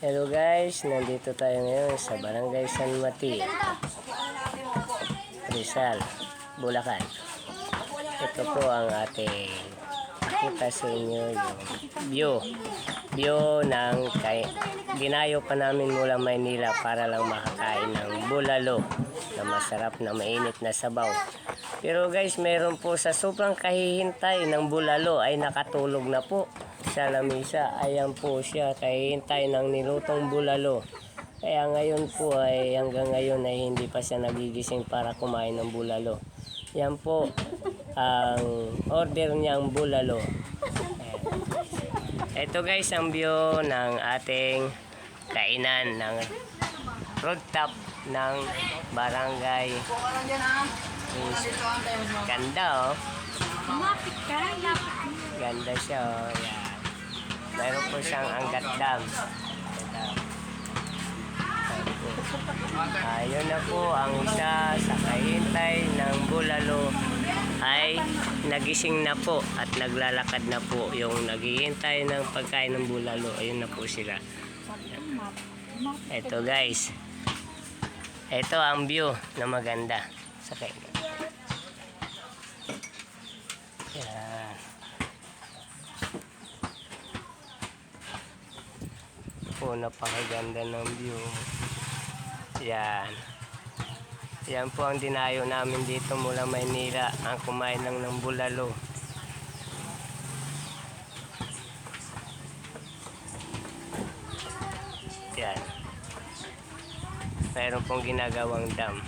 Hello guys, nandito tayo ngayon sa Barangay San Mati, Rizal, Bulacan. Ito po ang ating pakita sa inyo yung view ng ginayo pa namin mula Maynila para lang makakain ng bulalo na masarap na mainit na sabaw. Pero guys, meron po sa sobrang kahihintay ng bulalo ay nakatulog na po sa lamesa. Ayan po siya, kahihintay ng nilutong bulalo. Kaya ngayon po ay hanggang ngayon ay hindi pa siya nagigising para kumain ng bulalo. Yan po ang order niyang bulalo. Ito guys ang view ng ating kainan ng rooftop ng barangay. Ganda oh. Ganda siya oh. Yan. Mayroon po siyang Angat Dam. Ayun na po ang isa sa kahintay ng bulalo ay nagising na po at naglalakad na po. Yung naghihintay ng pagkain ng bulalo, ayun na po sila. Ito guys, ito ang view na maganda sa kainan. Yan. Po, napakaganda ng view. Yan. Yan po ang dinayo namin dito mula Maynila, ang kumain lang ng bulalo. Yan. Mayroon pong ginagawang dam.